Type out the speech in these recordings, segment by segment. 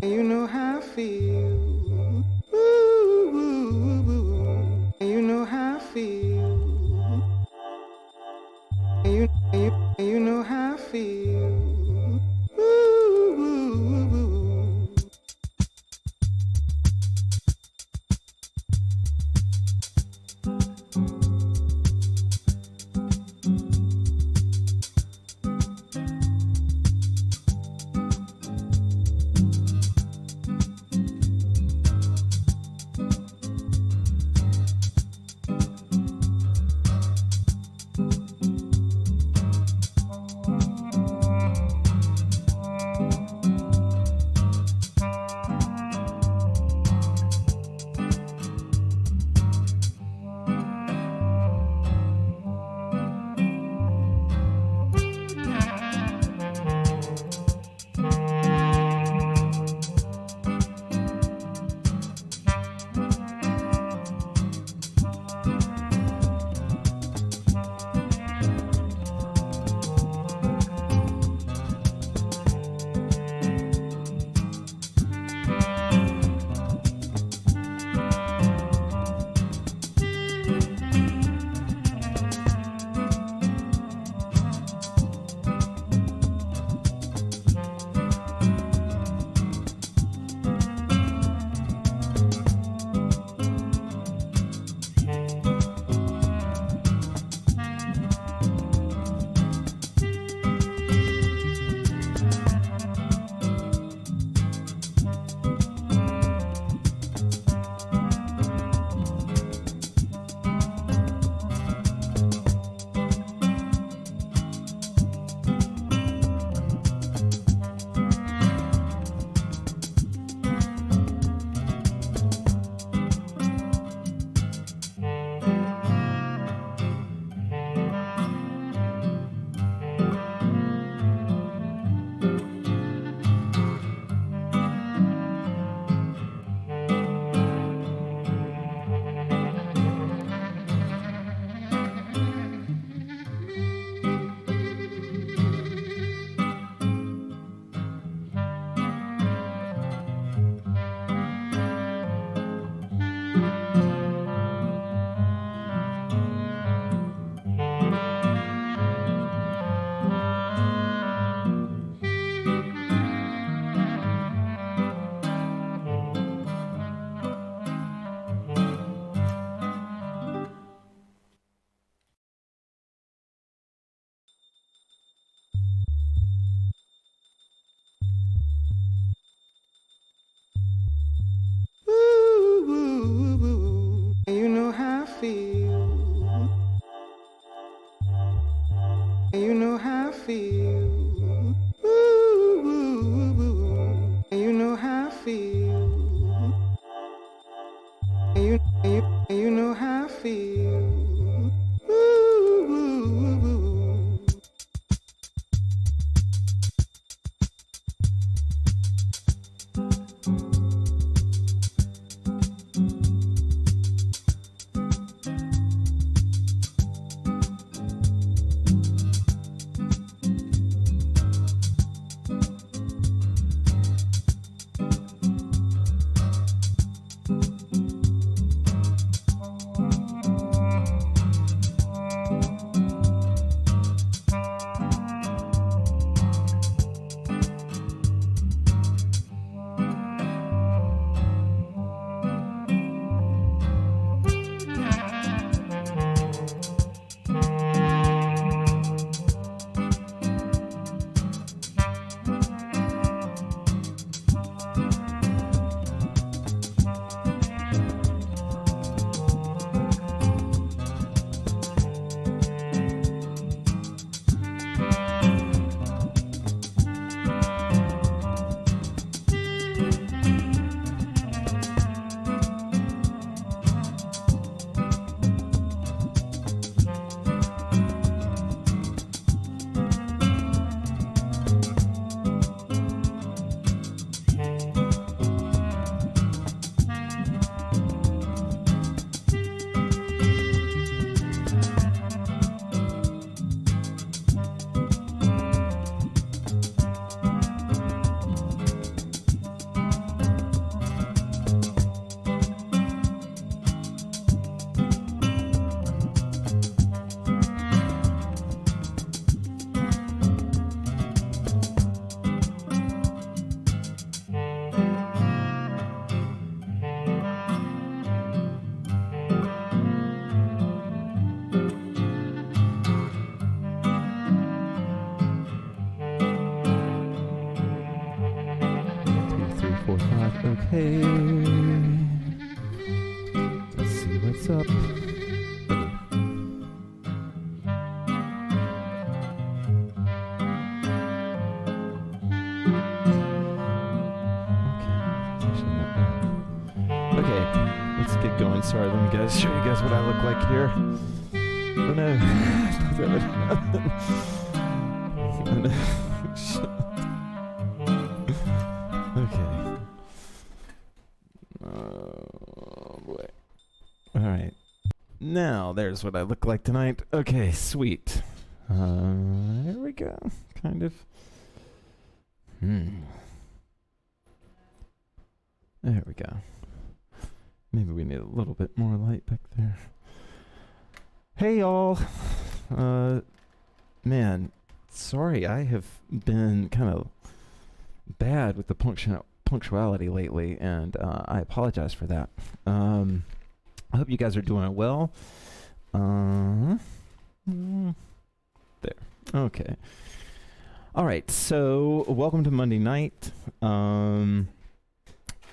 You know how I feel. Ooh, ooh, ooh. You know how I feel. You know how I feel. Ooh, ooh, ooh. Ooh, ooh, ooh. You know how I feel. You know how I feel. Ooh, ooh, 4, 5. Okay. Let's see what's up. Okay, let's get going. Sorry, let me show you guys what I look like here. Oh no. Okay. Oh boy. Alright. Now, there's what I look like tonight. Okay, sweet. There we go. Kind of. There we go. Maybe we need a little bit more light back there. Hey y'all. Man, sorry, I have been kind of bad with the punctuality lately, and I apologize for that. I hope you guys are doing well. There. Okay. All right. So, welcome to Monday night.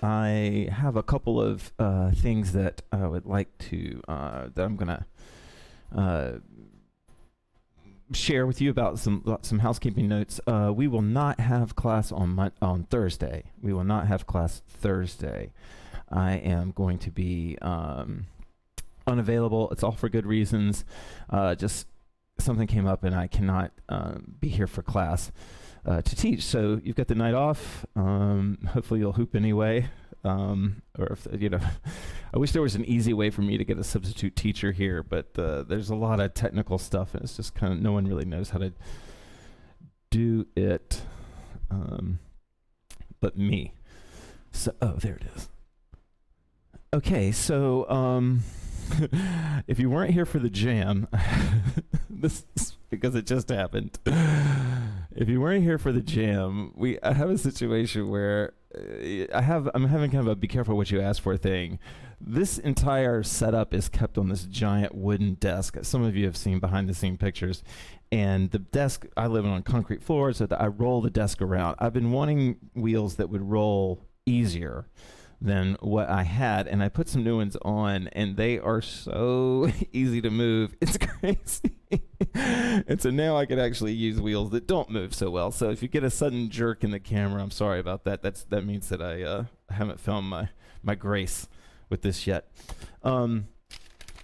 I have a couple of things that I would like to that I'm gonna share with you about some housekeeping notes. We will not have class on Thursday. We will not have class Thursday. I am going to be unavailable. It's all for good reasons. Just something came up and I cannot be here for class to teach. So you've got the night off. Hopefully you'll hoop anyway. Or if, I wish there was an easy way for me to get a substitute teacher here, but there's a lot of technical stuff and it's just kind of, no one really knows how to do it but me. So, oh, there it is. Okay, so if you weren't here for the jam, this is because it just happened. If you weren't here for the jam, I have a situation where I'm having kind of a be careful what you ask for thing. This entire setup is kept on this giant wooden desk. Some of you have seen behind the scene pictures. And the desk, I live on concrete floors, so that I roll the desk around. I've been wanting wheels that would roll easier than what I had, and I put some new ones on, and they are so easy to move. It's crazy. And so now I can actually use wheels that don't move so well. So if you get a sudden jerk in the camera, I'm sorry about that. That means that I haven't found my grace with this yet. I want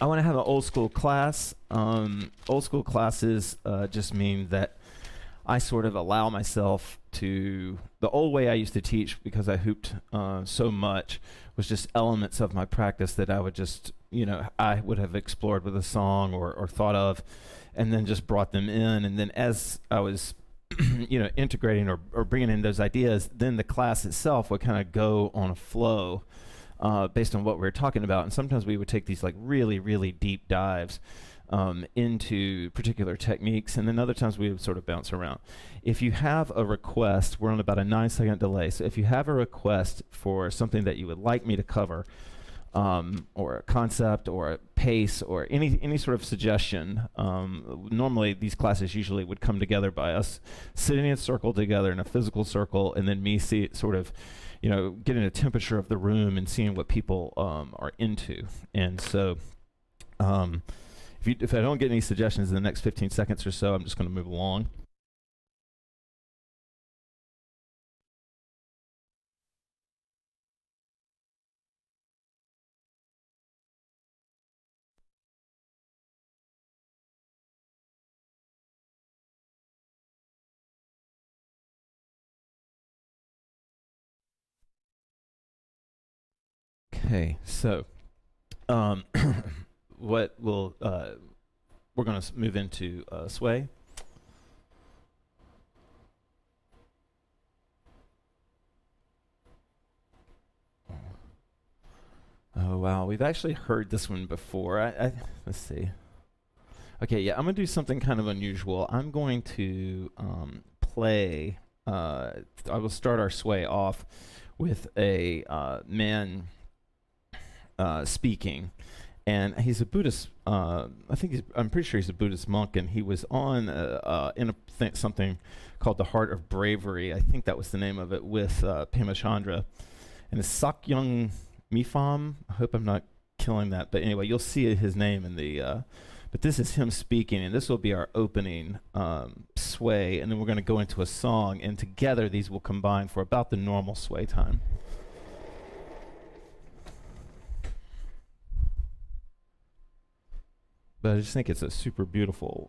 to have an old school class. Old school classes just mean that I sort of allow myself to, the old way I used to teach, because I hooped so much, was just elements of my practice that I would just, I would have explored with a song or thought of, and then just brought them in. And then as I was, integrating or bringing in those ideas, then the class itself would kind of go on a flow based on what we were talking about. And sometimes we would take these like really, really deep dives into particular techniques, and then other times we would sort of bounce around. If you have a request, we're on about a 9-second delay, so if you have a request for something that you would like me to cover, or a concept or a pace or any sort of suggestion, normally these classes usually would come together by us sitting in a circle together in a physical circle, and then me getting a temperature of the room and seeing what people are into. And so if I don't get any suggestions in the next 15 seconds or so, I'm just going to move along. Okay, so what will we're going to move into sway. Oh wow, we've actually heard this one before. Let's see. Okay, yeah, I'm gonna do something kind of unusual. I'm going to play. I will start our sway off with a man speaking. And he's a Buddhist. I'm pretty sure he's a Buddhist monk, and he was on in something called the Heart of Bravery. I think that was the name of it, with Pema Chandra. And it's Sakyong Mifam. I hope I'm not killing that, but anyway, you'll see his name in the. But this is him speaking, and this will be our opening sway, and then we're going to go into a song, and together these will combine for about the normal sway time. But I just think it's a super beautiful.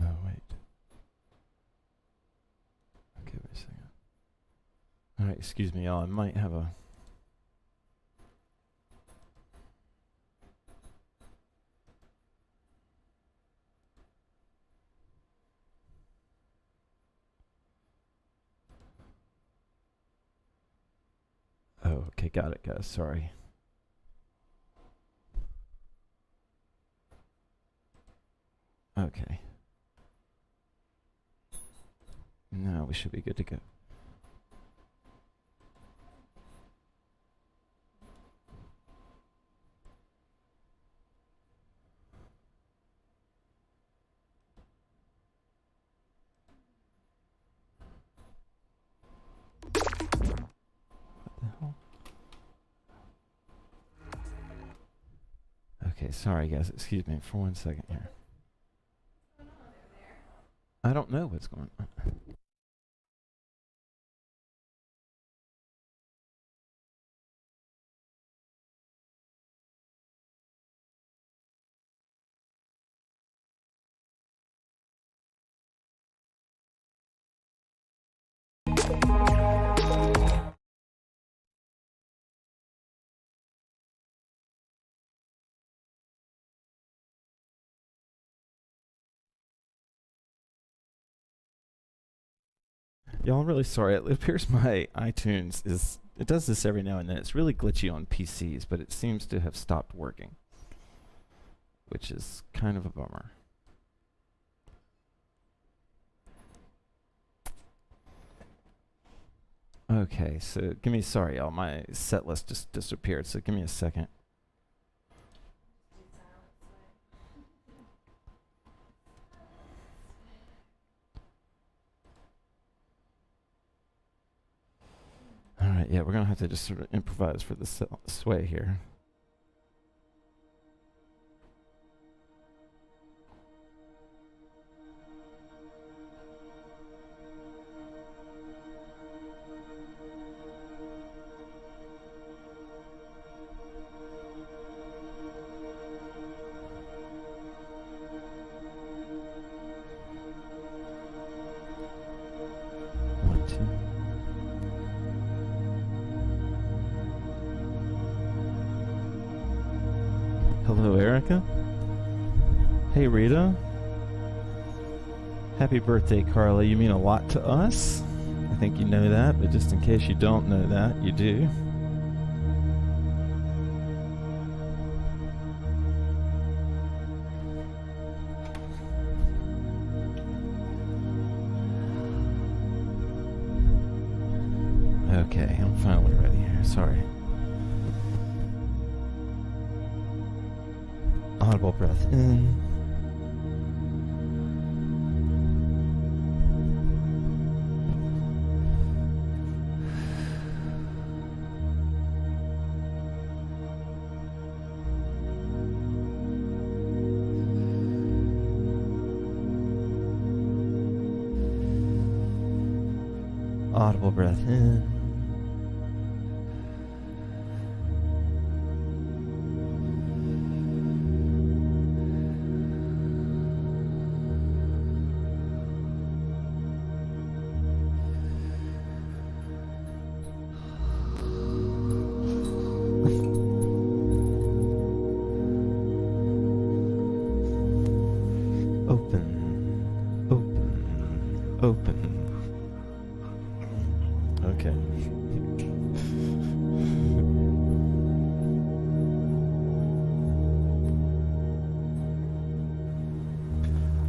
Oh, wait. Okay, wait a second. All right, excuse me, y'all. I might have a. Oh, okay, got it, guys. Sorry. Okay. Now we should be good to go. What the hell? Okay, sorry guys. Excuse me for 1 second here. I don't know what's going on. Y'all, I'm really sorry. It appears my iTunes it does this every now and then. It's really glitchy on PCs, but it seems to have stopped working, which is kind of a bummer. Okay, so sorry y'all, my set list just disappeared, so give me a second. Alright, yeah, we're gonna have to just sort of improvise for the sway here. Hello, Erica. Hey, Rita. Happy birthday, Carla. You mean a lot to us. I think you know that, but just in case you don't know that, you do. Okay, I'm finally ready here. Sorry. Audible breath in. Audible breath in. Open. Okay.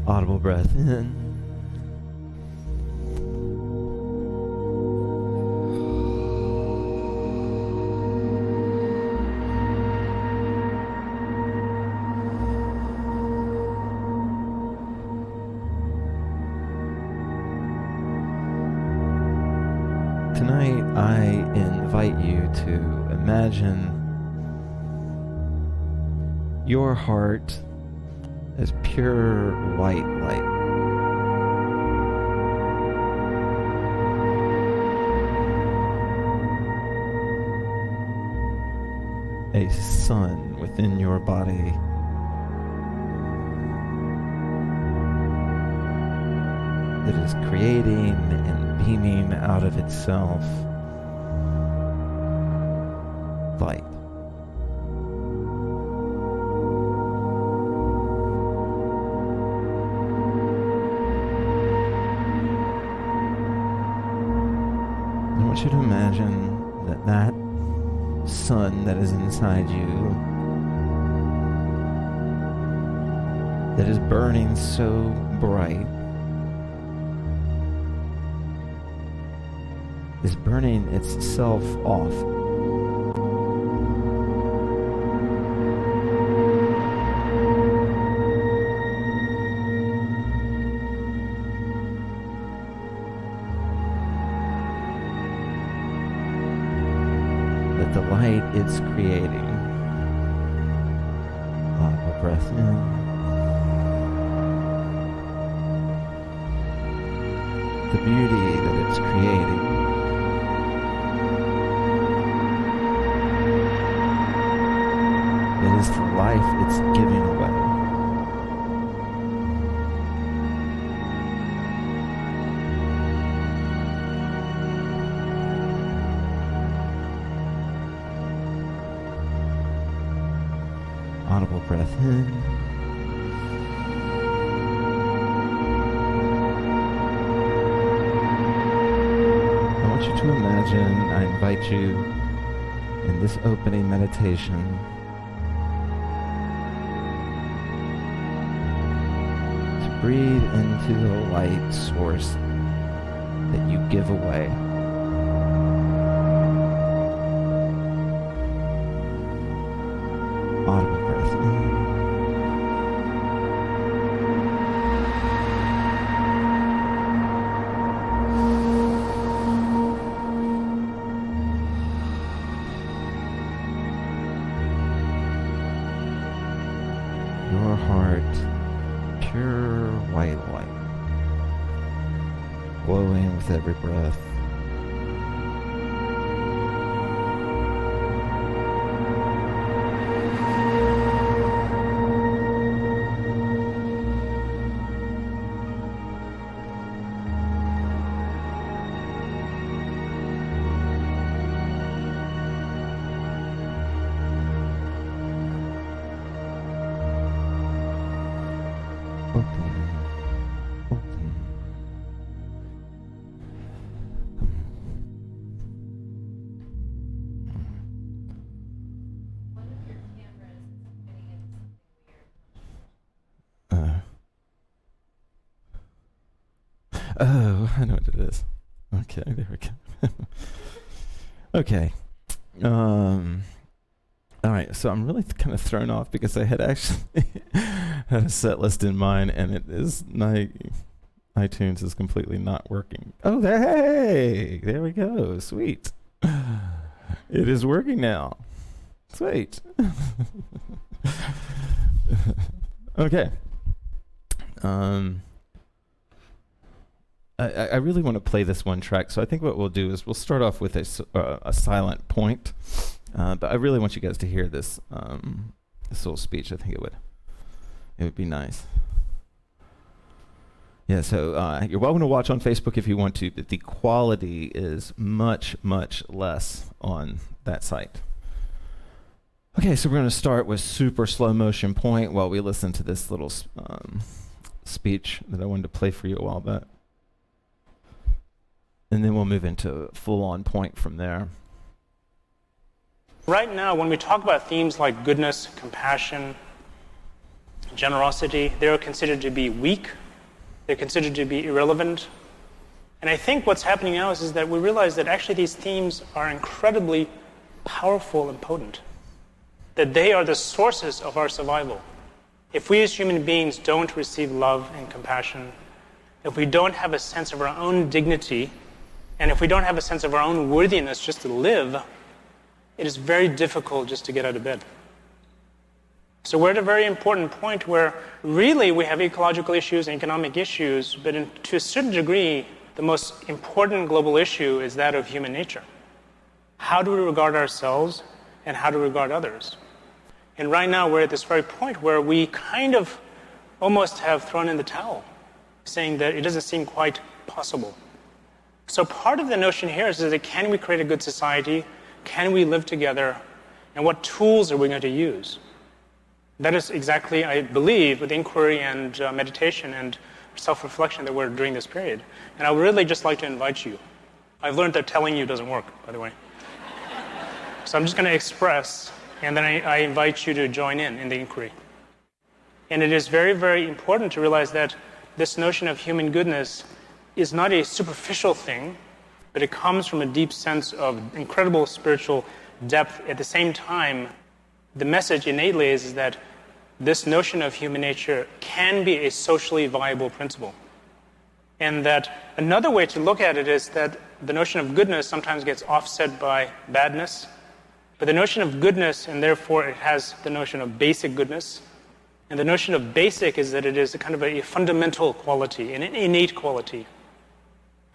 Audible breath in. tonight I invite you to imagine your heart as pure white light. A sun within your body that is creating and beaming out of itself light. I want you to imagine that sun that is inside you, that is burning so bright, is burning itself off. That the light it's creating, a breath in, the beauty that it's creating, it is the life it's giving away. Audible breath in. I want you to imagine, I invite you in this opening meditation to breathe into the light source that you give away. Audible breath in. Your heart, pure white light, glowing with every breath. Oh, I know what it is. Okay, there we go. Okay. All right, so I'm really kind of thrown off because I had actually had a set list in mind, and it is iTunes is completely not working. Oh, hey, there we go. Sweet. It is working now. Sweet. Okay. I really want to play this one track, so I think what we'll do is we'll start off with a silent point, but I really want you guys to hear this this little speech. I think it would be nice. Yeah, so you're welcome to watch on Facebook if you want to, but the quality is much, much less on that site. Okay, so we're going to start with super slow motion point while we listen to this little speech that I wanted to play for you a while back. And then we'll move into full-on point from there. Right now, when we talk about themes like goodness, compassion, generosity, they're considered to be weak. They're considered to be irrelevant. And I think what's happening now is that we realize that actually these themes are incredibly powerful and potent, that they are the sources of our survival. If we as human beings don't receive love and compassion, if we don't have a sense of our own dignity And if we don't have a sense of our own worthiness just to live, it is very difficult just to get out of bed. So we're at a very important point where really we have ecological issues and economic issues, but to a certain degree, the most important global issue is that of human nature. How do we regard ourselves and how do we regard others? And right now we're at this very point where we kind of almost have thrown in the towel, saying that it doesn't seem quite possible. So part of the notion here is that can we create a good society? Can we live together? And what tools are we going to use? That is exactly, I believe, with inquiry and meditation and self-reflection that we're doing this period. And I would really just like to invite you. I've learned that telling you doesn't work, by the way. So I'm just going to express, and then I invite you to join in the inquiry. And it is very, very important to realize that this notion of human goodness is not a superficial thing, but it comes from a deep sense of incredible spiritual depth. At the same time, the message innately is that this notion of human nature can be a socially viable principle. And that another way to look at it is that the notion of goodness sometimes gets offset by badness. But the notion of goodness, and therefore it has the notion of basic goodness. And the notion of basic is that it is a kind of a fundamental quality, an innate quality.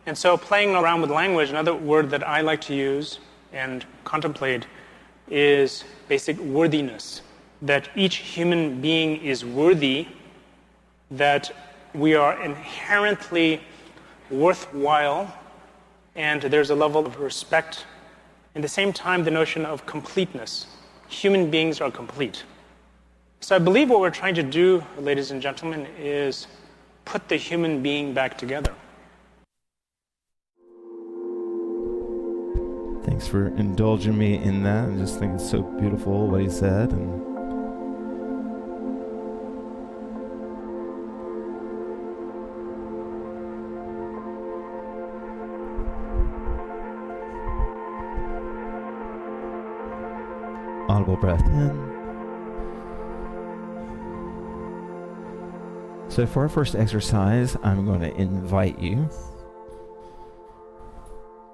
And so playing around with language, another word that I like to use and contemplate is basic worthiness. That each human being is worthy, that we are inherently worthwhile, and there's a level of respect. At the same time, the notion of completeness. Human beings are complete. So I believe what we're trying to do, ladies and gentlemen, is put the human being back together. Thanks for indulging me in that. I just think it's so beautiful what he said. And audible breath in. So for our first exercise, I'm going to invite you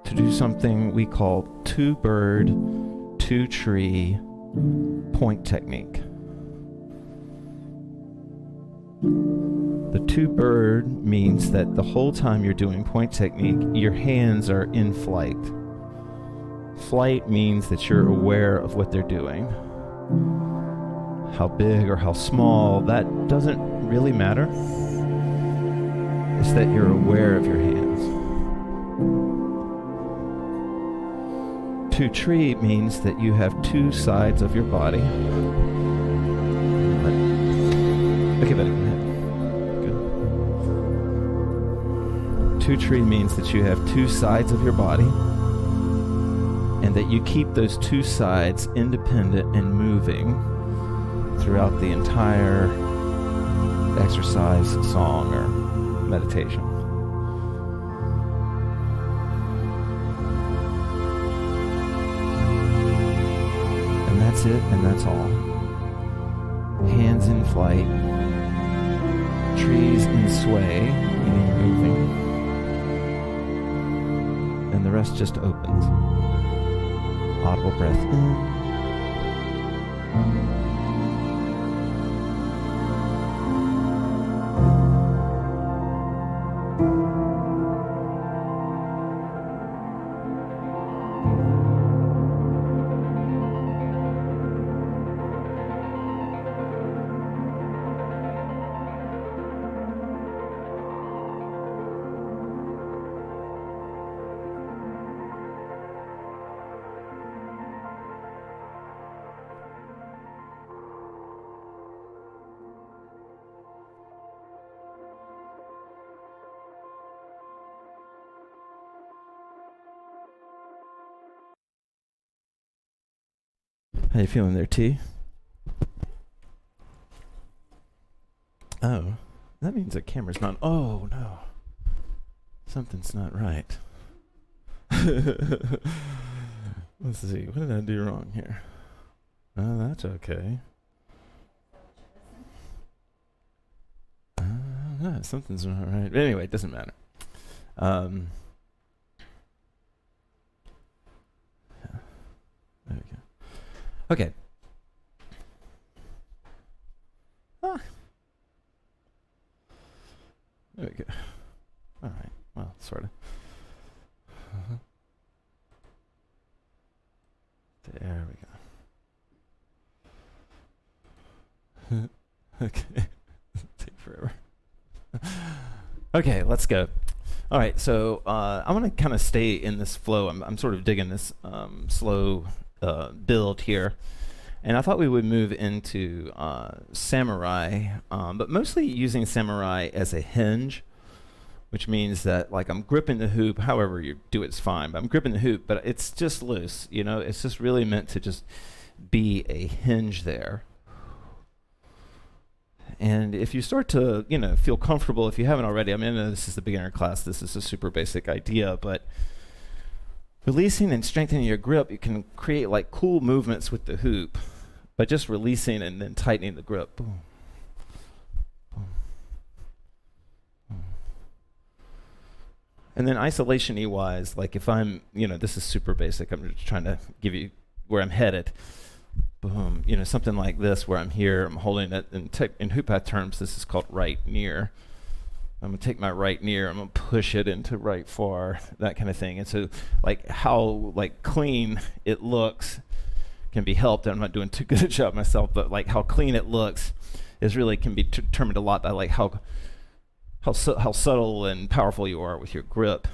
to do something we call two-bird, two-tree point technique. The two-bird means that the whole time you're doing point technique, your hands are in flight. Flight means that you're aware of what they're doing. How big or how small, that doesn't really matter. It's that you're aware of your hands. Two tree means that you have two sides of your body. Okay, better. Good. Two tree means that you have two sides of your body, and that you keep those two sides independent and moving throughout the entire exercise, song, or meditation. And that's it, and that's all. Hands in flight, trees in sway, meaning moving, and the rest just opens. Audible breath in. How you feeling there, T? Oh, that means the camera's not. Oh, no. Something's not right. Let's see. What did I do wrong here? Oh, that's okay. No, something's not right. Anyway, it doesn't matter. Okay. Ah. There we go. All right. Well, sort of. There we go. Okay. Take forever. Okay, let's go. All right, so I want to kind of stay in this flow. I'm sort of digging this slow build here. And I thought we would move into Samurai, but mostly using Samurai as a hinge, which means that like I'm gripping the hoop, however you do it's fine, but I'm gripping the hoop, but it's just loose, you know, it's just really meant to just be a hinge there. And if you start to, you know, feel comfortable, if you haven't already, I mean, I know this is the beginner class, this is a super basic idea, but releasing and strengthening your grip, you can create like cool movements with the hoop by just releasing and then tightening the grip. Boom. Boom. Boom. And then isolation-y wise, like if I'm, you know, this is super basic, I'm just trying to give you where I'm headed. Boom, you know, something like this where I'm here, I'm holding it, in hoop path terms, this is called right near. I'm gonna take my right near, I'm gonna push it into right far, that kind of thing. And so like how like clean it looks can be helped. I'm not doing too good a job myself, but like how clean it looks is really can be determined a lot by like how subtle and powerful you are with your grip.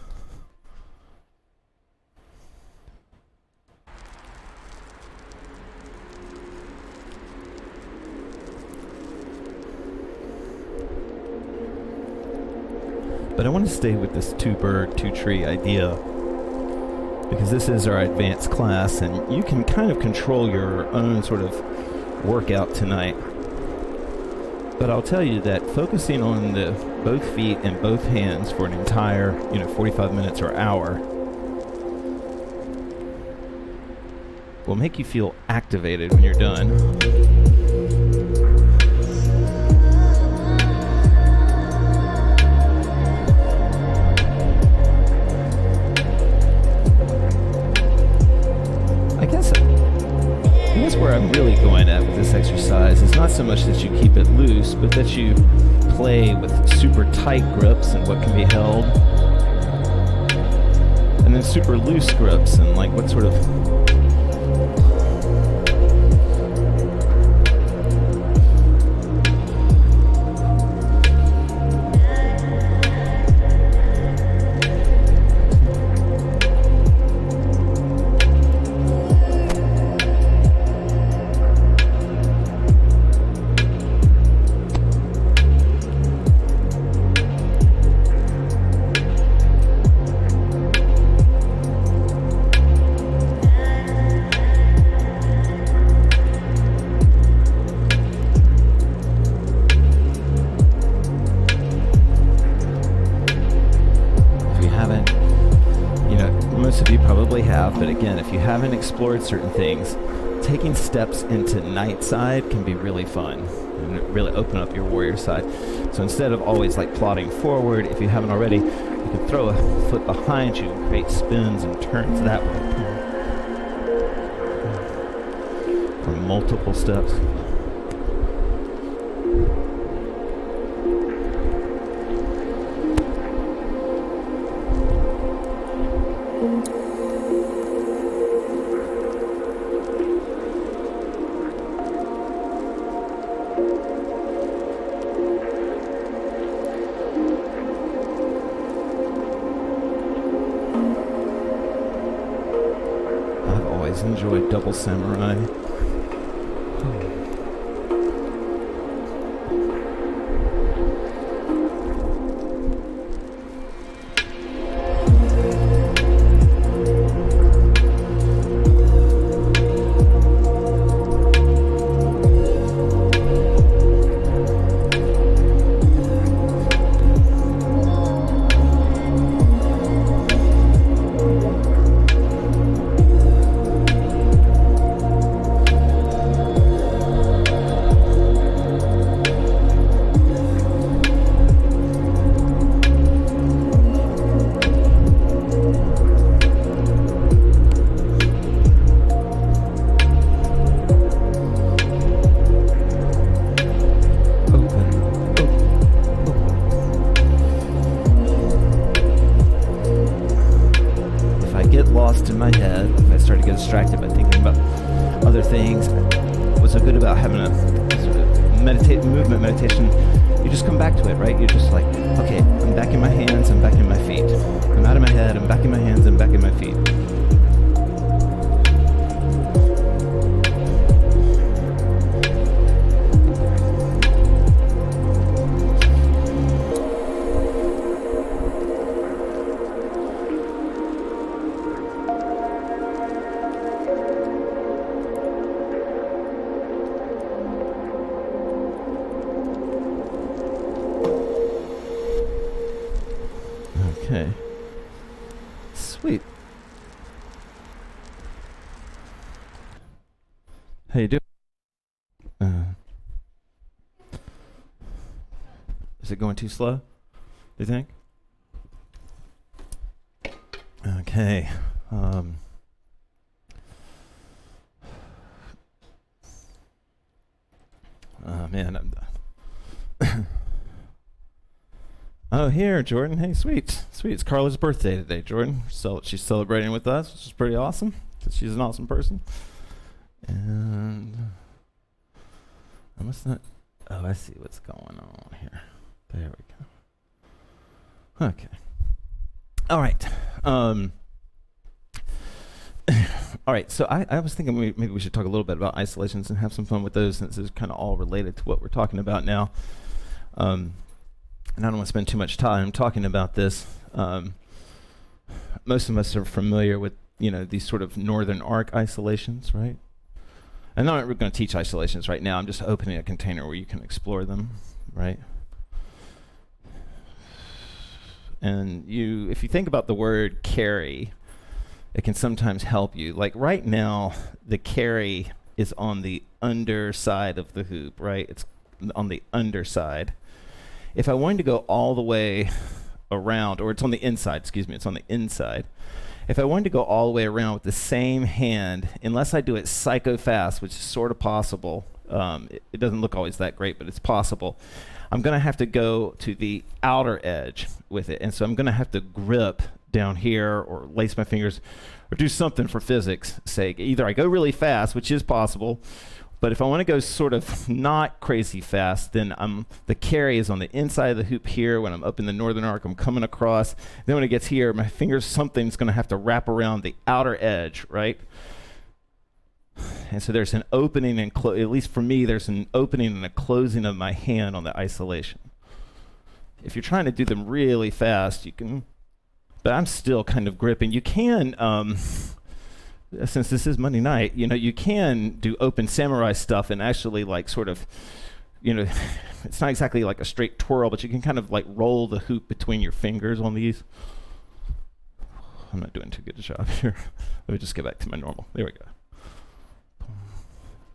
But I want to stay with this two-bird, two-tree idea because this is our advanced class and you can kind of control your own sort of workout tonight. But I'll tell you that focusing on the both feet and both hands for an entire, 45 minutes or hour will make you feel activated when you're done. Where I'm really going at with this exercise is not so much that you keep it loose, but that you play with super tight grips and what can be held, and then super loose grips and like what sort of but again, if you haven't explored certain things, taking steps into night side can be really fun and really open up your warrior side. So instead of always like plodding forward, if you haven't already, you can throw a foot behind you and create spins and turns that way. Or multiple steps. Enjoyed Double Samurai. lost in my head, if I started to get distracted by thinking about other things, what's so good about having a sort of movement meditation, you just come back to it, right? You're just like, okay, I'm back in my hands, I'm back in my feet. I'm out of my head, I'm back in my hands, I'm back in my feet. Okay. Sweet. How you doing? Is it going too slow, do you think? Okay. Man, oh, here, Jordan. Hey, sweet. It's Carla's birthday today, Jordan. So she's celebrating with us, which is pretty awesome, because she's an awesome person. And I must not... Oh, I see what's going on here. There we go. Okay. All right. All right, so I was thinking maybe we should talk a little bit about isolations and have some fun with those, since it's kind of all related to what we're talking about now. And I don't want to spend too much time talking about this. Most of us are familiar with, these sort of northern arc isolations, right? I'm not going to teach isolations right now. I'm just opening a container where you can explore them, right? And if you think about the word carry, it can sometimes help you. Like right now, the carry is on the underside of the hoop, right? It's on the underside. If I wanted to go all the way around, or it's on the inside, it's on the inside. If I wanted to go all the way around with the same hand, unless I do it psycho fast, which is sort of possible, it doesn't look always that great, but it's possible, I'm going to have to go to the outer edge with it. And so I'm going to have to grip down here or lace my fingers or do something for physics' sake. Either I go really fast, which is possible, but if I want to go sort of not crazy fast, then the carry is on the inside of the hoop here. When I'm up in the northern arc, I'm coming across. Then when it gets here, my fingers, something's going to have to wrap around the outer edge, right? And so there's an opening and at least for me, there's an opening and a closing of my hand on the isolation. If you're trying to do them really fast, you can, but I'm still kind of gripping. You can, since this is Monday night, you can do open samurai stuff and actually like sort of, it's not exactly like a straight twirl, but you can kind of like roll the hoop between your fingers on these. I'm not doing too good a job here. Let me just get back to my normal. There we go.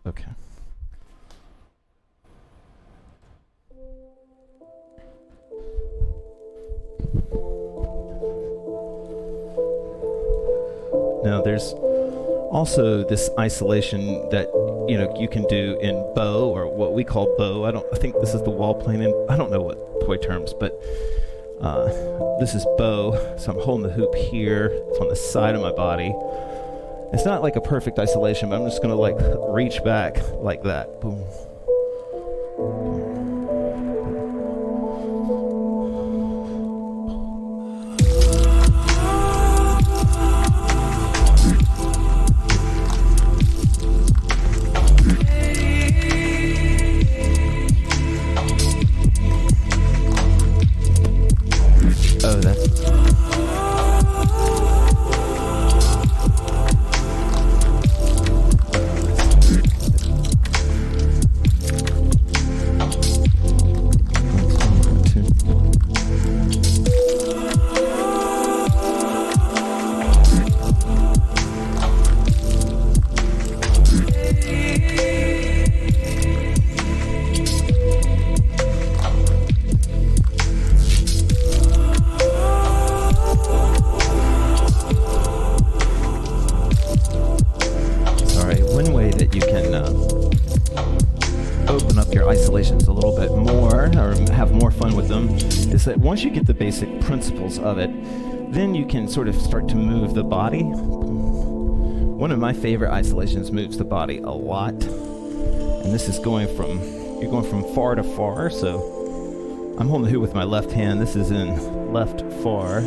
Okay. Now there's also this isolation that you can do in bow, or what we call bow. I think this is the wall plane, and I don't know what toy terms, but this is bow. So I'm holding the hoop here. It's on the side of my body. It's not like a perfect isolation, but I'm just gonna like reach back like that. Boom. Oh, that's... isolations a little bit more, or have more fun with them, is that once you get the basic principles of it, Then you can sort of start to move the body. One of my favorite isolations moves the body a lot. And this is you're going from far to far. So I'm holding the hoop with my left hand. This is in left far.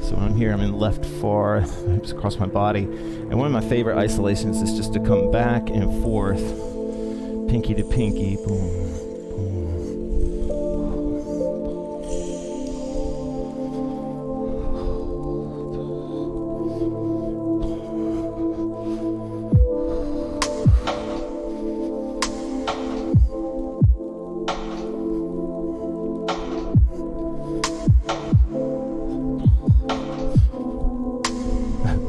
So when I'm here, I'm in left far, hoops across my body. And one of my favorite isolations is just to come back and forth, pinky to pinky, boom.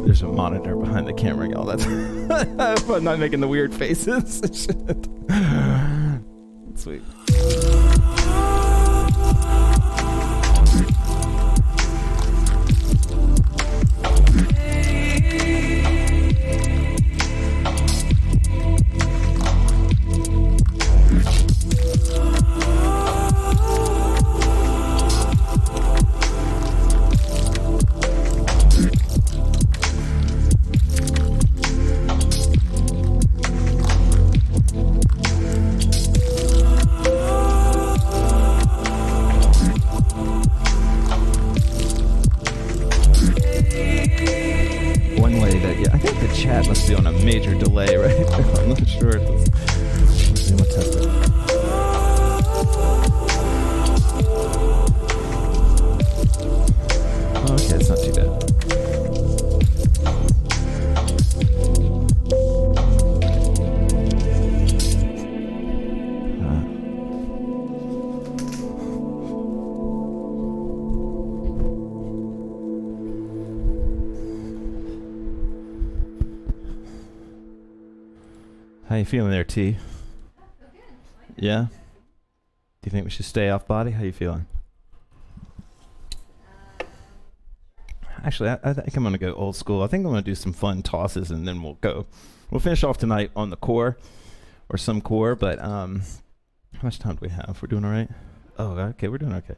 There's a monitor behind the camera, y'all. That's I hope I'm not making the weird faces. Shit. Sweet. Chat must be on a major delay right now. I'm not sure. Let's see what's happening. Okay, it's not too bad. How you feeling there, T? Yeah? Do you think we should stay off body? How you feeling? Actually, I think I'm going to go old school. I think I'm going to do some fun tosses, and then we'll finish off tonight on the core, or some core, but how much time do we have? We're doing all right? Oh, okay, we're doing okay.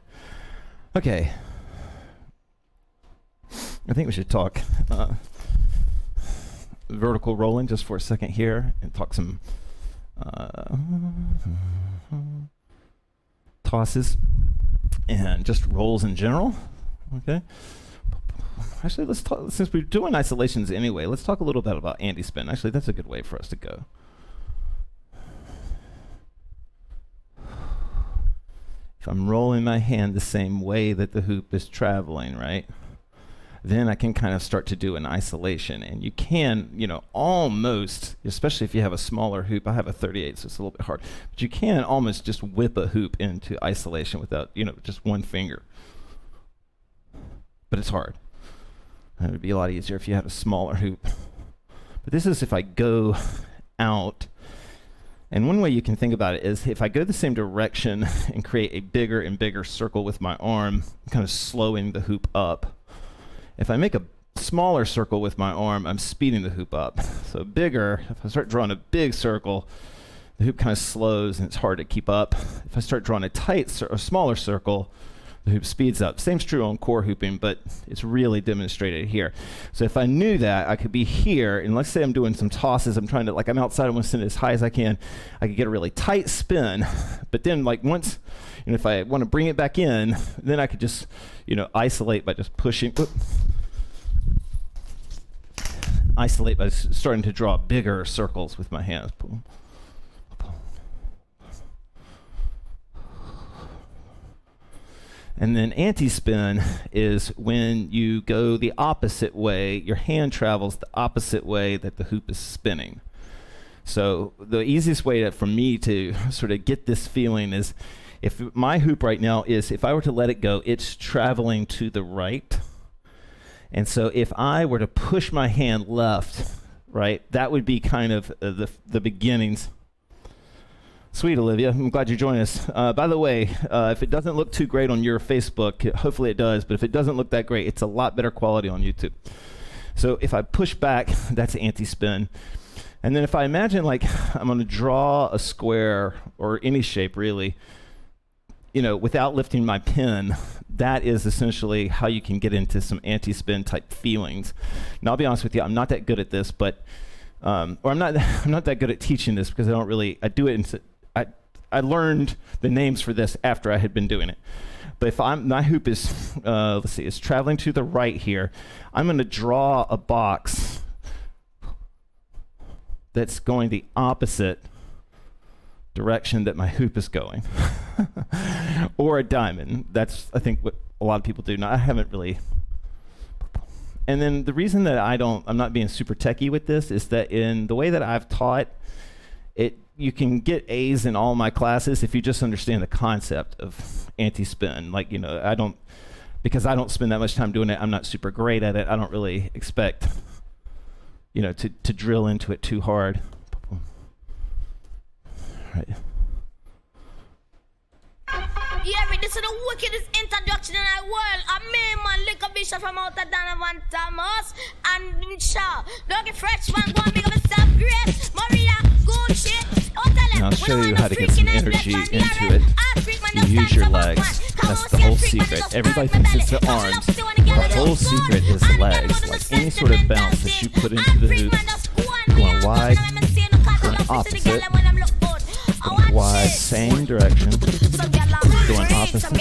Okay. I think we should talk vertical rolling just for a second here and talk some tosses and just rolls in general. Okay. Actually, let's talk, since we're doing isolations anyway, let's talk a little bit about anti-spin. Actually, that's a good way for us to go. If I'm rolling my hand the same way that the hoop is traveling, right? Then I can kind of start to do an isolation. And you can, almost, especially if you have a smaller hoop. I have a 38, so it's a little bit hard. But you can almost just whip a hoop into isolation without, just one finger. But it's hard. It would be a lot easier if you had a smaller hoop. But this is if I go out. And one way you can think about it is if I go the same direction and create a bigger and bigger circle with my arm, I'm kind of slowing the hoop up. If I make a smaller circle with my arm, I'm speeding the hoop up. So bigger, if I start drawing a big circle, the hoop kind of slows and it's hard to keep up. If I start drawing a smaller circle, the hoop speeds up. Same's true on core hooping, but it's really demonstrated here. So if I knew that, I could be here, and let's say I'm doing some tosses, I'm I'm outside, I want to send it as high as I can. I could get a really tight spin, but then once, if I want to bring it back in, then I could just, isolate by just pushing. Isolate by starting to draw bigger circles with my hands. Boom. And then anti-spin is when you go the opposite way, your hand travels the opposite way that the hoop is spinning. So the easiest way for me to sort of get this feeling is if my hoop right now is, if I were to let it go, it's traveling to the right. And so if I were to push my hand left, right, that would be kind of the beginnings. Sweet, Olivia. I'm glad you joined us. By the way, if it doesn't look too great on your Facebook, hopefully it does, but if it doesn't look that great, it's a lot better quality on YouTube. So if I push back, that's anti-spin. And then if I imagine I'm going to draw a square or any shape really, without lifting my pen, that is essentially how you can get into some anti-spin type feelings. And I'll be honest with you, I'm not that good at this, but or I'm not that good at teaching this because I do it. I learned the names for this after I had been doing it. But if my hoop is, is traveling to the right here, I'm going to draw a box that's going the opposite direction that my hoop is going. Or a diamond. That's, I think, what a lot of people do. Now, I haven't really. And then the reason that I'm not being super techie with this is that in the way that I've taught it, you can get A's in all my classes if you just understand the concept of anti-spin. Because I don't spend that much time doing it, I'm not super great at it. I don't really expect, to drill into it too hard. Right. Yeah, this is the wickedest introduction in the world. A man, liquor bishop from out of Donovan Thomas and Shaw. Doggy fresh man, go and big up yourself, great. Maria, good shit. I'll show you how to get some energy into it. You use your legs. That's the whole secret. Everybody thinks it's the arms. The whole secret is the legs. Like any sort of bounce that you put into the hoop, going wide, going opposite, going wide, same direction, going opposite.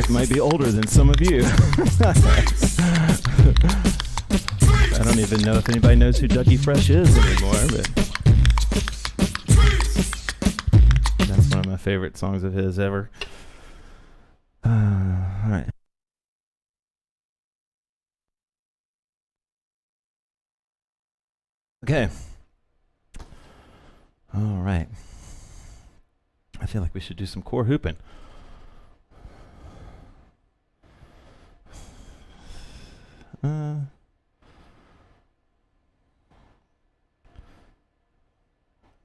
Might be older than some of you. I don't even know if anybody knows who Dougie Fresh is anymore, but that's one of my favorite songs of his ever. All right. Okay. All right. I feel like we should do some core hooping.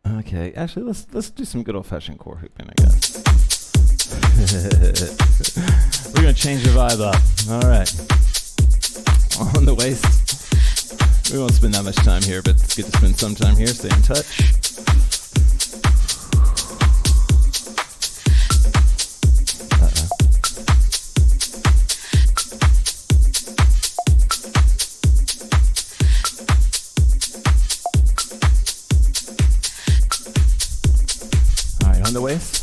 Okay, actually, let's do some good old-fashioned core hooping, I guess. We're gonna change the vibe up. All right, on the waist. We won't spend that much time here, but it's good to spend some time here. Stay in touch. On the waist.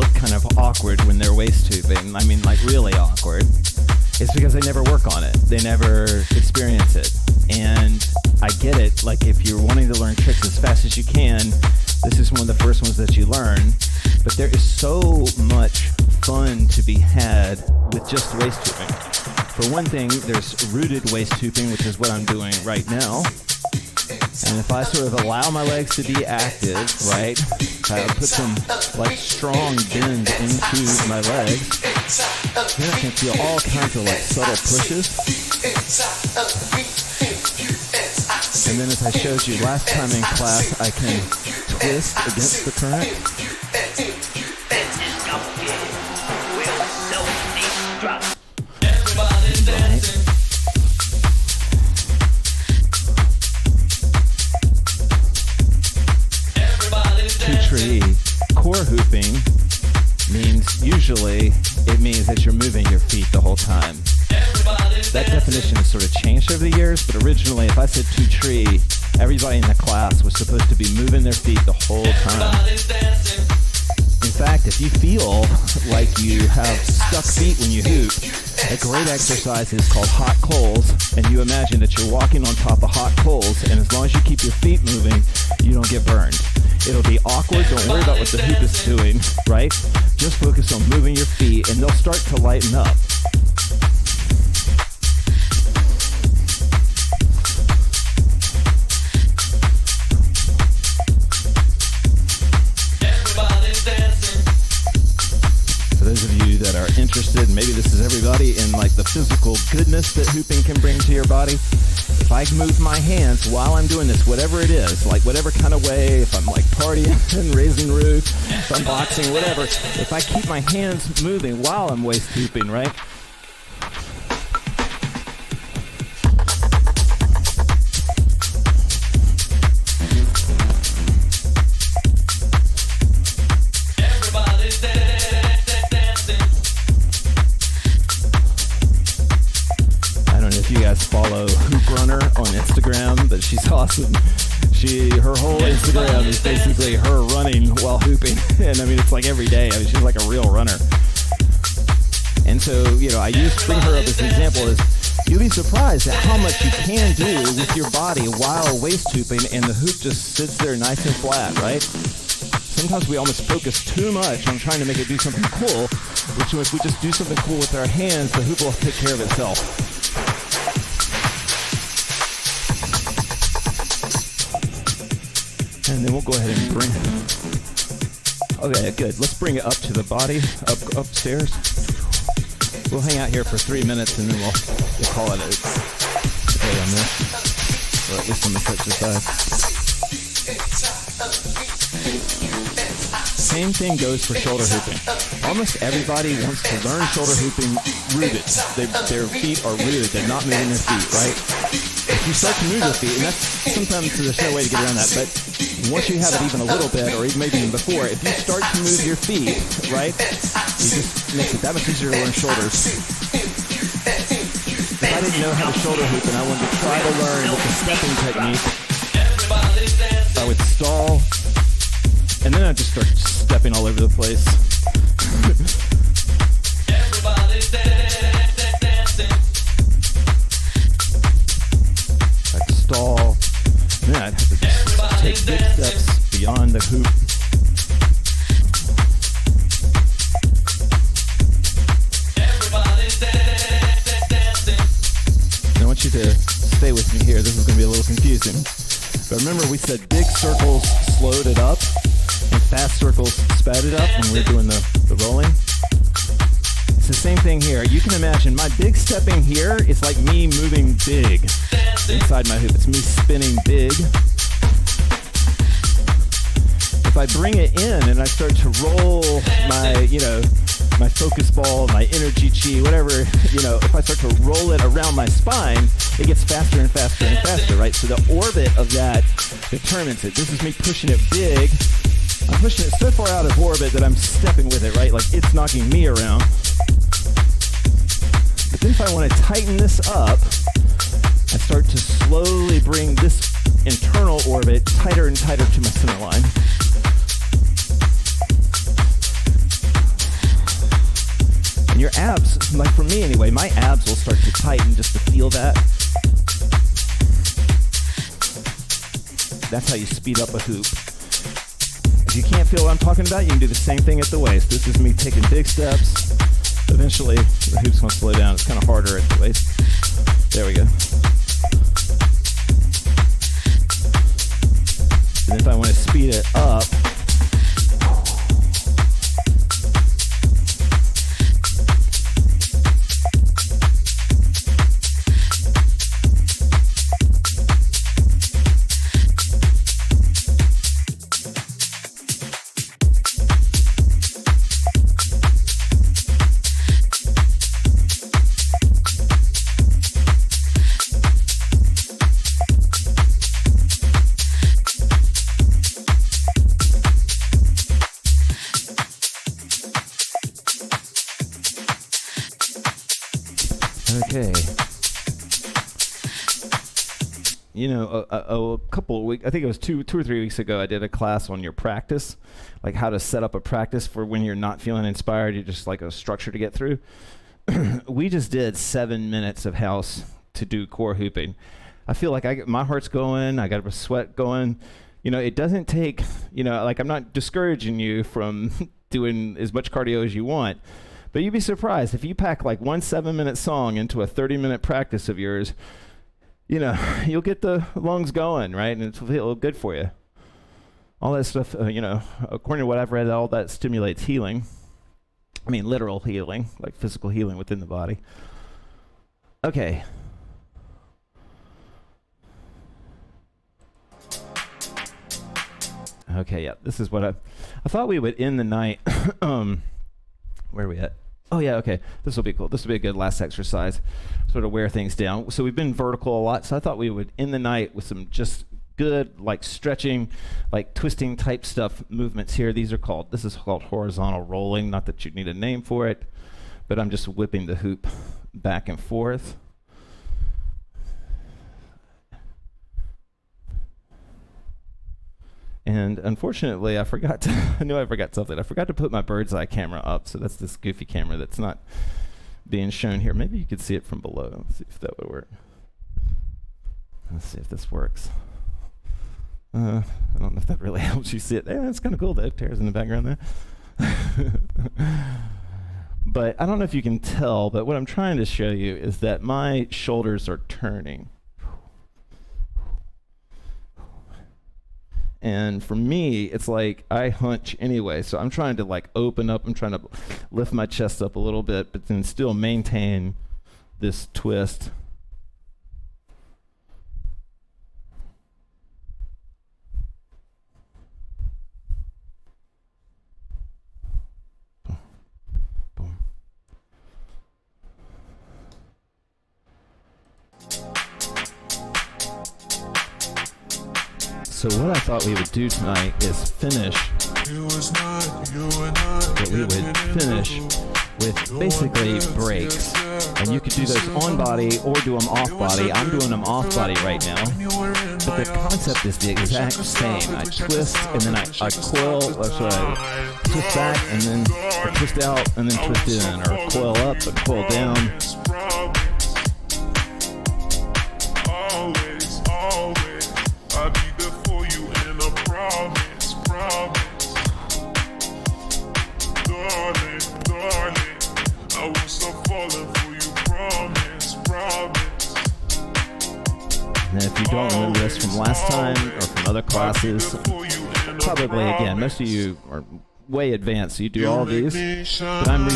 look kind of awkward when they're waist tubing, I mean like really awkward, it's because they never work on it. They never experience it. And I get it, like if you're wanting to learn tricks as fast as you can, this is one of the first ones that you learn. But there is so much fun to be had with just waist tubing. For one thing, there's rooted waist tubing, which is what I'm doing right now. And if I sort of allow my legs to be active, right, I put some like strong bend into my legs, then I can feel all kinds of like subtle pushes. And then as I showed you last time in class, I can twist against the current. Two-tree core hooping usually it means that you're moving your feet the whole time. That definition has sort of changed over the years, but originally if I said two-tree, everybody in the class was supposed to be moving their feet the whole time. In fact, if you feel like you have stuck feet when you hoop, a great exercise is called hot coals, and you imagine that you're walking on top of hot coals, and as long as you keep your feet moving, you don't get burned. It'll be awkward, don't worry about what the hoop is doing, right? Just focus on moving your feet, and they'll start to lighten up. For those of you that are interested, maybe this is everybody, in like the physical goodness that hooping can bring to your body. If I move my hands while I'm doing this, whatever it is, like whatever kind of way, if I'm like partying and raising roof, if I'm boxing, whatever, if I keep my hands moving while I'm waist hooping, right? Follow Hoop Runner on Instagram, but she's awesome. Her whole Instagram is basically her running while hooping, and I mean it's like every day. I mean she's like a real runner. And so I bring her up as an example. Is you'll be surprised at how much you can do with your body while waist hooping, and the hoop just sits there nice and flat, right? Sometimes we almost focus too much on trying to make it do something cool, which if we just do something cool with our hands, the hoop will take care of itself. And then we'll go ahead and bring it. Okay, good. Let's bring it up to the body, upstairs. We'll hang out here for 3 minutes and then we'll call it a day on this. Or at least on the exercise. Same thing goes for shoulder hooping. Almost everybody wants to learn shoulder hooping rooted. Their feet are rooted. They're not moving their feet, right? If you start to move your feet, and that's sometimes there's no way to get around that, but once you have it even a little bit, or even maybe even before, if you start to move your feet, right, you just makes it that much easier to learn shoulders. If I didn't know how to shoulder hoop and I wanted to try to learn with the stepping technique, I would stall, and then I'd just start stepping all over the place. I'd stall, and then I'd have to just take big steps beyond the hoop. I want you to stay with me here. This is going to be a little confusing. But remember we said big circles slowed it up and fast circles sped it up when we were doing the rolling. It's the same thing here. You can imagine my big stepping here is like me moving big inside my hoop. It's me spinning big. If I bring it in and I start to roll my, my focus ball, my energy chi, whatever, if I start to roll it around my spine, it gets faster and faster and faster, right? So the orbit of that determines it. This is me pushing it big. I'm pushing it so far out of orbit that I'm stepping with it, right? Like it's knocking me around. But then if I want to tighten this up, I start to slowly bring this internal orbit tighter and tighter to my center line. your abs, like for me anyway, my abs will start to tighten just to feel that. That's how you speed up a hoop. If you can't feel what I'm talking about, you can do the same thing at the waist. This is me taking big steps. Eventually, the hoop's going to slow down. It's kind of harder at the waist. There we go. And if I want to speed it up, okay. You know, a couple of weeks, I think it was two or 3 weeks ago, I did a class on your practice, like how to set up a practice for when you're not feeling inspired, you just like a structure to get through. We just did 7 minutes of house to do core hooping. I feel like my heart's going, I got a sweat going. You know, it doesn't take, you know, like I'm not discouraging you from doing as much cardio as you want, but you'd be surprised if you pack like one 7-minute song into a 30-minute practice of yours, you know, you'll get the lungs going, right? And it'll feel good for you. All that stuff, you know, according to what I've read, all that stimulates healing. I mean, literal healing, like physical healing within the body. Okay. Okay, yeah, this is what I thought we would end the night. Where are we at? Oh yeah, okay, this will be cool. This will be a good last exercise, sort of wear things down. So we've been vertical a lot, so I thought we would end the night with some just good, like stretching, like twisting type stuff, movements here. This is called horizontal rolling, not that you need a name for it, but I'm just whipping the hoop back and forth. And unfortunately, I knew I forgot something. I forgot to put my bird's eye camera up, so that's this goofy camera that's not being shown here. Maybe you could see it from below. Let's see if that would work. Let's see if this works. I don't know if that really helps you see it. Yeah, it's kind of cool though. Tara's in the background there. But I don't know if you can tell, but what I'm trying to show you is that my shoulders are turning. And for me, it's like I hunch anyway. So I'm trying to like open up. I'm trying to lift my chest up a little bit, but then still maintain this twist. Boom. Boom. So what I thought we would do tonight is finish. That we would finish with basically breaks. And you could do those on body or do them off body. I'm doing them off body right now. But the concept is the exact same. I twist and then I coil, so I twist back and then I twist out and then twist in, or coil up and coil down. And if you don't remember this from last time or from other classes, probably again, most of you are way advanced, so you do all these. But I'm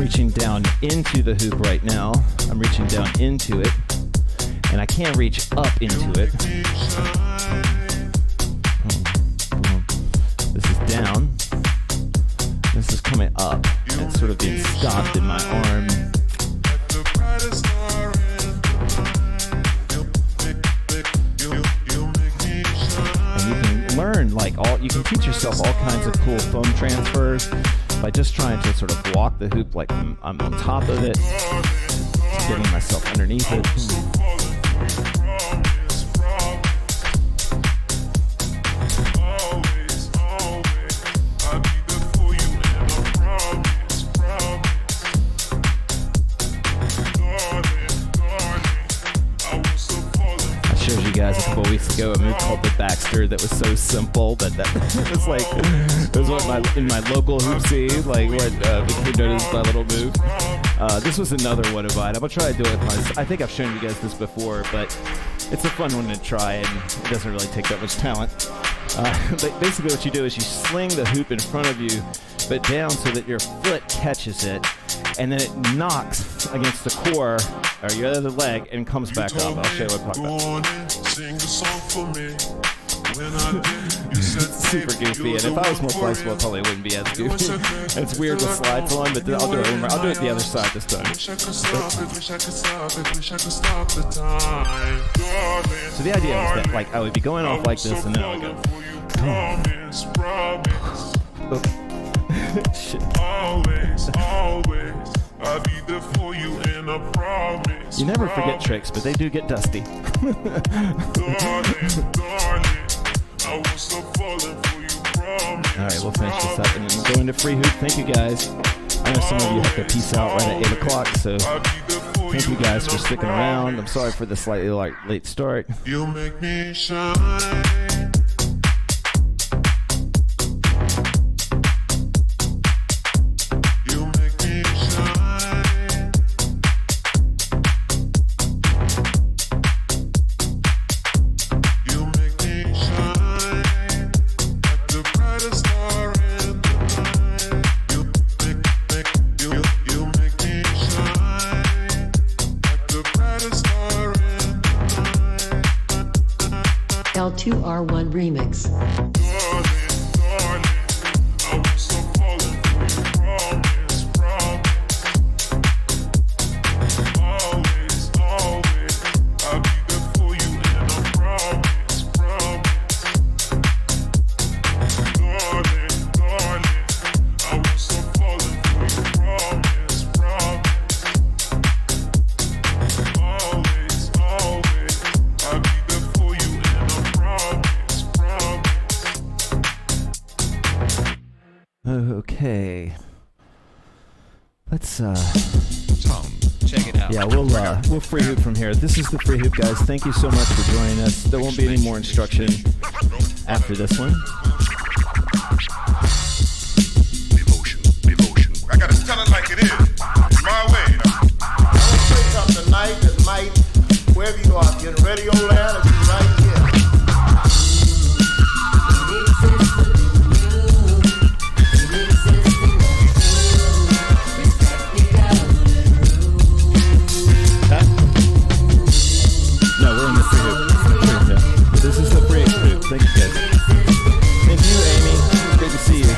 reaching down into the hoop right now. I'm reaching down into it, and I can't reach up into it. This is down. This is coming up. And it's sort of being stopped in my arm. Learn you can teach yourself all kinds of cool foam transfers by just trying to sort of walk the hoop like I'm on top of it, getting myself underneath it. ago a move called the Baxter that was so simple that it was like it was what in my local hoopsie, like what became known as my little move. This was another one of mine. I'm gonna try to do it. I think I've shown you guys this before, but it's a fun one to try, and it doesn't really take that much talent. But basically, what you do is you sling the hoop in front of you, but down so that your foot catches it, and then it knocks against the core or your other leg and comes back up. I'll show you what I'm talking about. It's super goofy, and if I was more flexible, it probably wouldn't be as goofy. It's weird with slides on, but I'll do it. I'll do it the other side this time. So the idea was that, like, I would be going off like this, and then I would go. Shit. I'll be there for you, and I promise. You never forget tricks, but they do get dusty. Alright, we'll finish this up and then we'll go into free hoop. Thank you guys. I know some of you have to peace out right at 8 o'clock, so thank you guys for sticking around. I'm sorry for the slightly late start. You make me shine. L2R1 Remix. Okay. Let's Tom, check it out. Yeah, we'll free hoop from here. This is the free hoop, guys. Thank you so much for joining us. There won't be any more instruction after this one. Devotion. I gotta tell it like it is. My way. I want to say something tonight that might, wherever you are, if you're in radio land, if you're right here. No, we're in the free hoop. This is the free hoop. Thank you, guys. Thank you, Amy. Great to see you.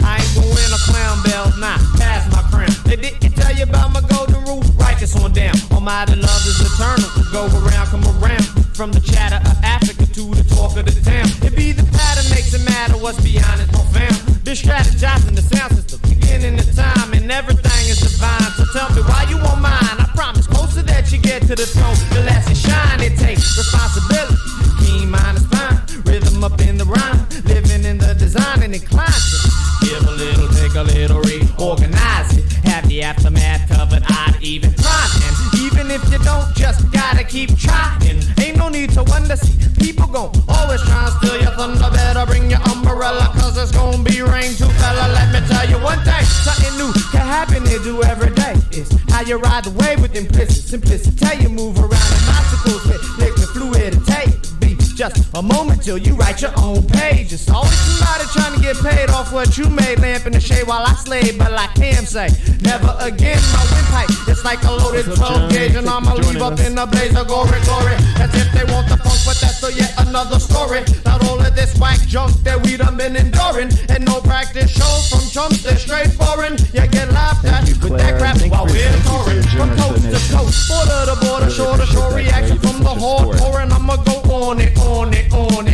I ain't gon' win a clown bell, nah, pass my crown. They didn't tell you about my golden rule, write this one down. Almighty love is eternal, go around, come around. From the chatter of Africa to the talk of the town. It be the pattern makes it matter, what's beyond is profound. Been strategizing the sound system, beginning the time, and everything is divine. So tell me why you want mine. I promise, closer that you get to the throne, the less it shine. It takes responsibility, keen mind is fine. Rhythm up in the rhyme, living in the design and inclined to give a little, take a little, reorganize it. Have the aftermath covered, I'd even try. And even if you don't, just gotta keep trying. Ain't no need to wonder, see, people gon' always try and steal your thunder. Better bring your umbrella, cause it's gon' be rain too, fella. Let me tell you one thing, something new can happen to do every day. It's how you ride the wave with implicit simplicity. How you move around in bicycles with liquid fluidity. Be just a moment till you write your own page. It's always somebody trying to get paid off what you made. Lamp in the shade while I slay, but like Cam say, never again. My windpipe, it's like a loaded 12 gauge, and I'ma leave up in a blaze of glory. As if they want the funk, but that's still yet another story. Not all of this whack junk that we done been enduring, and no practice shows from chumps that straight foreign. You get laughed at with that crap while we're touring from coast to coast, border to border, shore to shore. Reaction from the hardcore, and I'ma go on it.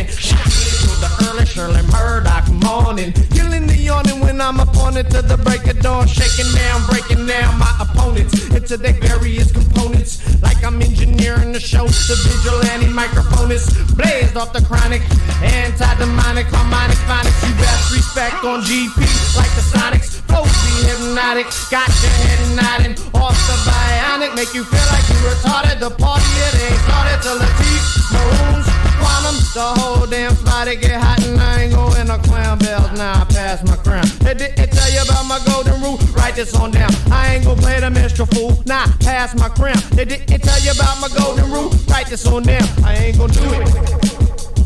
Shot to the early Shirley Murdoch morning, killing the yawning when I'm upon it to the break of dawn, shaking down, breaking down my opponents into their various components, like I'm engineering the show. The vigilante microphonist blazed off the chronic, anti-demonic, harmonic phonics. You best respect on GP like the Sonics. Flows be hypnotic. Got your head nodding off the bionic. Make you feel like you retarded. The party, it ain't started till the deep maroons. Quantum, the whole damn fly to get hot and I ain't going to clown bells. Now I pass my crown. It didn't tell you about my golden rule. Write this on down. I ain't gonna play the minstrel fool. Nah, pass my crown. It didn't tell you about my golden rule. Write this on down. I ain't gonna do it.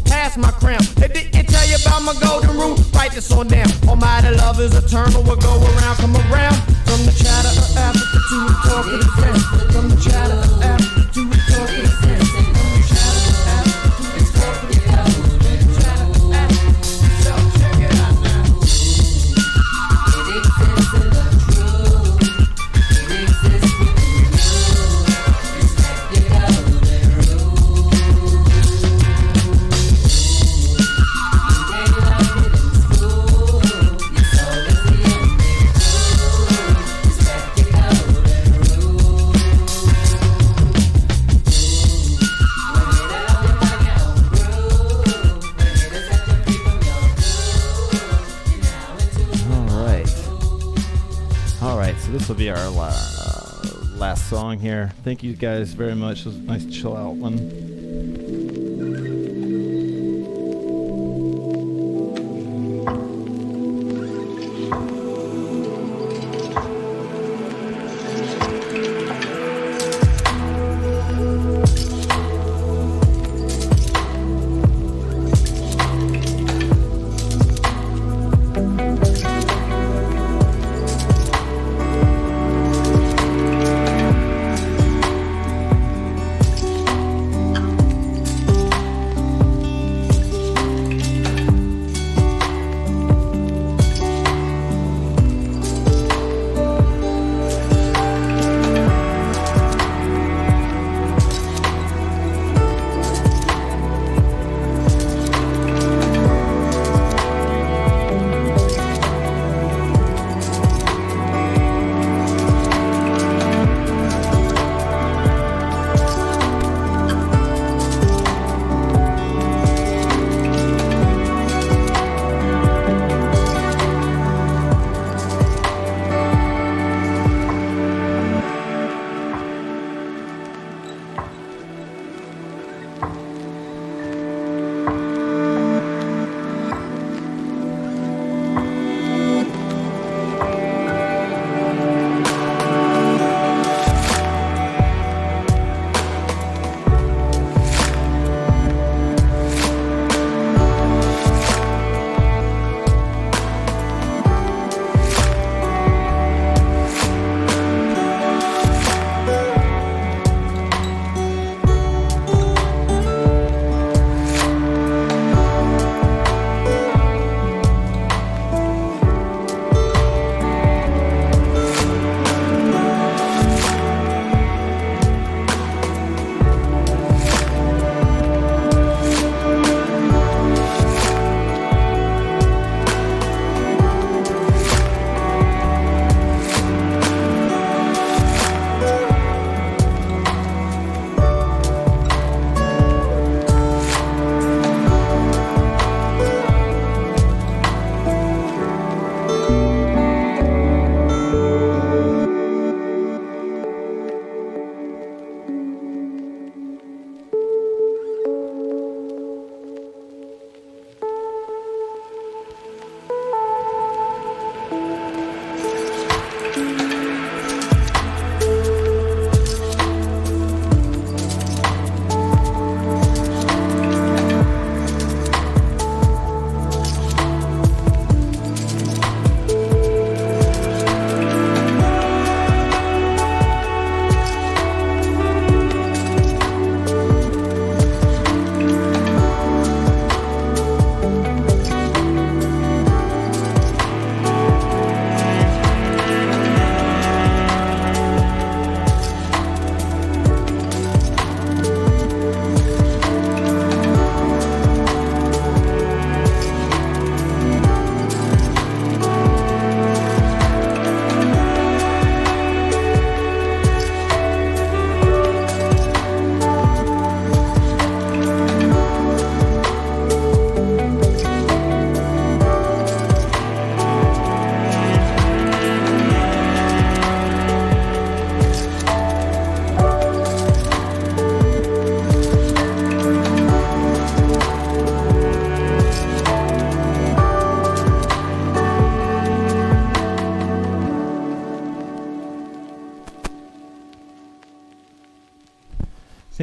Pass my crown. It didn't tell you about my golden rule. Write this on down. Almighty love is eternal. We'll go around, come around. From the chatter of Africa to the talk of the fence. From the chatter of Africa to the talk of the fence. From the chatter of Africa to the talk of the fence. From the chatter of Africa. So check it out now. It exists in the truth. It exists with you. Respect your golden rule. All right, so this will be our last song here. Thank you guys very much. It was a nice chill out one.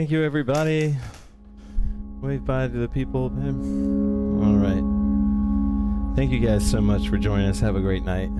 Thank you, everybody. Wave bye to the people. All right. Thank you guys so much for joining us. Have a great night.